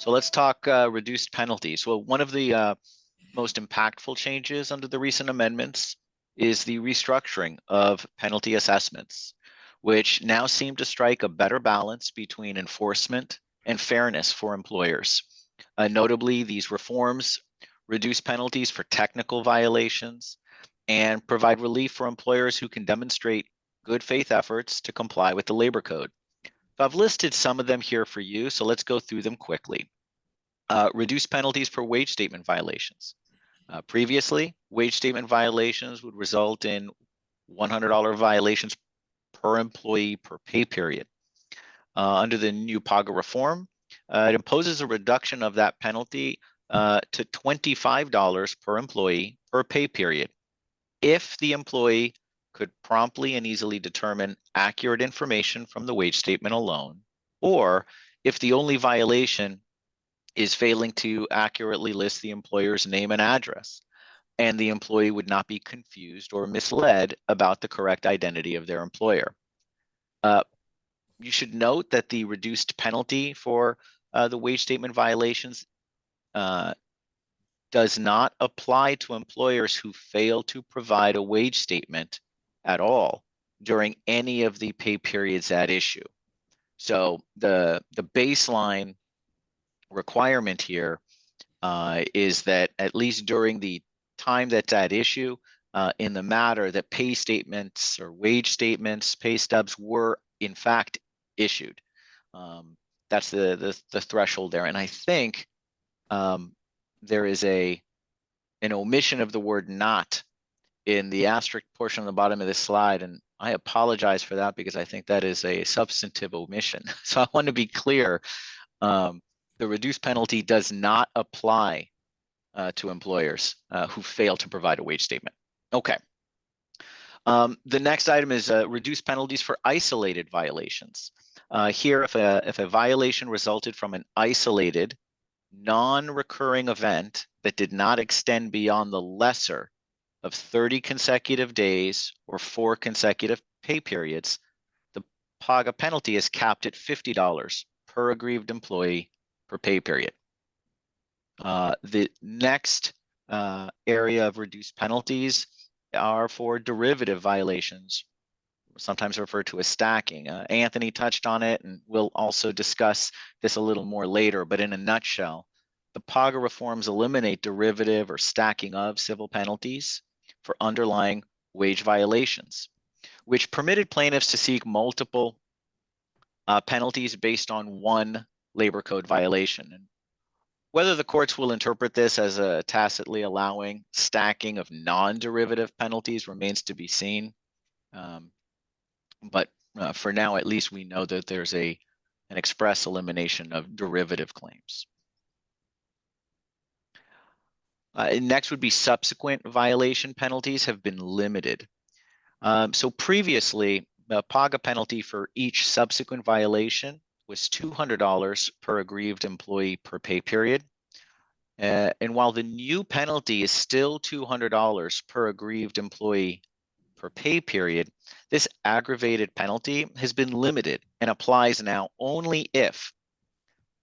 So let's talk reduced penalties. Well, one of the most impactful changes under the recent amendments is the restructuring of penalty assessments, which now seem to strike a better balance between enforcement and fairness for employers. Notably, these reforms reduce penalties for technical violations and provide relief for employers who can demonstrate good faith efforts to comply with the labor code. So I've listed some of them here for you, so let's go through them quickly. Reduce penalties for wage statement violations. Previously, wage statement violations would result in $100 violations per employee per pay period. Under the new PAGA reform, it imposes a reduction of that penalty to $25 per employee per pay period if the employee could promptly and easily determine accurate information from the wage statement alone, or if the only violation is failing to accurately list the employer's name and address, and the employee would not be confused or misled about the correct identity of their employer. You should note that the reduced penalty for the wage statement violations does not apply to employers who fail to provide a wage statement at all during any of the pay periods at issue. So the baseline requirement here is that at least during the time that's at issue in the matter, that pay statements or wage statements, pay stubs were in fact issued. That's the threshold there. And I think there is an omission of the word "not" in the asterisk portion on the bottom of this slide, and I apologize for that because I think that is a substantive omission. So I want to be clear. The reduced penalty does not apply to employers who fail to provide a wage statement. Okay. The next item is reduced penalties for isolated violations. Here, if a violation resulted from an isolated, non-recurring event that did not extend beyond the lesser of 30 consecutive days or 4 consecutive pay periods, the PAGA penalty is capped at $50 per aggrieved employee per pay period. The next area of reduced penalties are for derivative violations, sometimes referred to as stacking. Anthony touched on it, and we'll also discuss this a little more later, but in a nutshell, the PAGA reforms eliminate derivative or stacking of civil penalties for underlying wage violations, which permitted plaintiffs to seek multiple penalties based on one labor code violation. And whether the courts will interpret this as a tacitly allowing stacking of non-derivative penalties remains to be seen. But for now, at least we know that there's an express elimination of derivative claims. Next would be subsequent violation penalties have been limited. So previously, the PAGA penalty for each subsequent violation was $200 per aggrieved employee per pay period. And while the new penalty is still $200 per aggrieved employee per pay period, this aggravated penalty has been limited and applies now only if,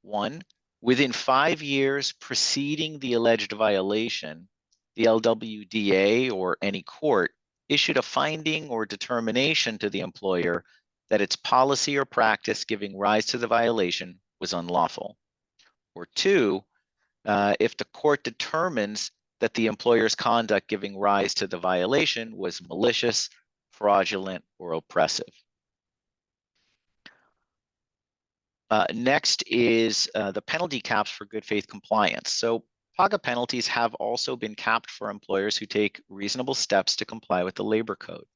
1, within 5 years preceding the alleged violation, the LWDA or any court issued a finding or determination to the employer that its policy or practice giving rise to the violation was unlawful. Or 2, if the court determines that the employer's conduct giving rise to the violation was malicious, fraudulent, or oppressive. Next is the penalty caps for good faith compliance. So PAGA penalties have also been capped for employers who take reasonable steps to comply with the labor code.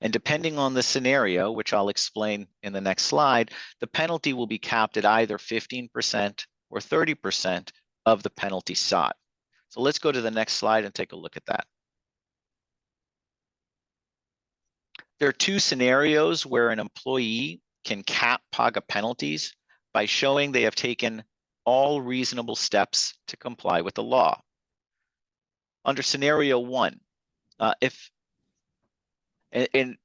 And depending on the scenario, which I'll explain in the next slide, the penalty will be capped at either 15% or 30% of the penalty sought. So let's go to the next slide and take a look at that. There are 2 scenarios where an employee can cap PAGA penalties by showing they have taken all reasonable steps to comply with the law. Under scenario 1, if an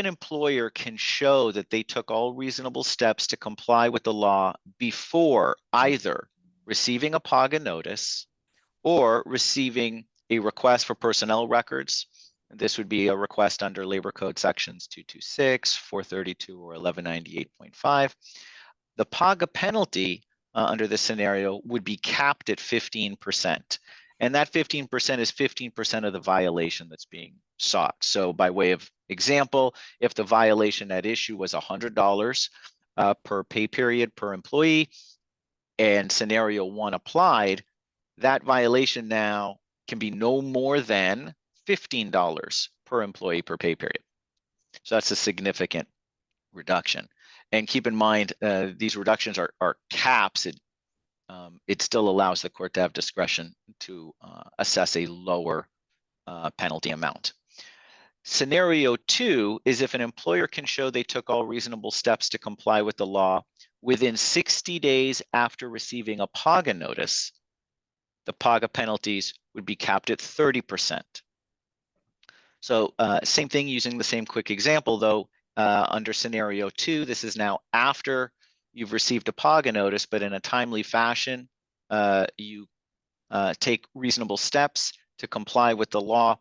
employer can show that they took all reasonable steps to comply with the law before either receiving a PAGA notice, or receiving a request for personnel records. This would be a request under Labor Code sections 226, 432, or 1198.5. The PAGA penalty under this scenario would be capped at 15%. And that 15% is 15% of the violation that's being sought. So by way of example, if the violation at issue was $100 per pay period per employee, and scenario 1 applied, that violation now can be no more than $15 per employee per pay period. So that's a significant reduction. And keep in mind, these reductions are caps. It still allows the court to have discretion to assess a lower penalty amount. Scenario 2 is if an employer can show they took all reasonable steps to comply with the law within 60 days after receiving a PAGA notice, the PAGA penalties would be capped at 30%. So same thing, using the same quick example, though, under scenario 2, this is now after you've received a PAGA notice, but in a timely fashion, you take reasonable steps to comply with the law.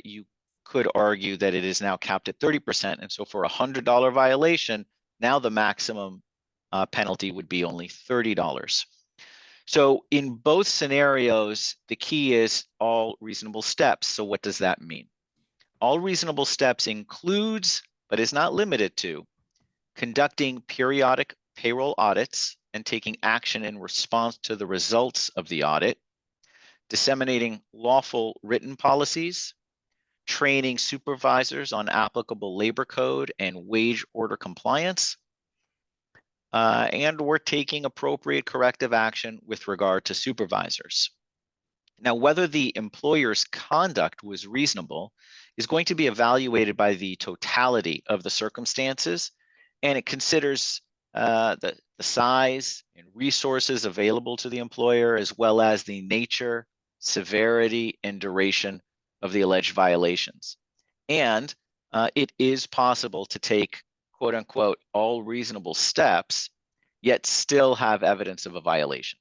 You could argue that it is now capped at 30%. And so for a $100 violation, now the maximum penalty would be only $30. So in both scenarios, the key is all reasonable steps. So what does that mean? All reasonable steps includes, but is not limited to, conducting periodic payroll audits and taking action in response to the results of the audit, disseminating lawful written policies, training supervisors on applicable labor code and wage order compliance, and or taking appropriate corrective action with regard to supervisors. Now, whether the employer's conduct was reasonable is going to be evaluated by the totality of the circumstances, and it considers the size and resources available to the employer, as well as the nature, severity, and duration of the alleged violations. And it is possible to take, quote unquote, all reasonable steps, yet still have evidence of a violation.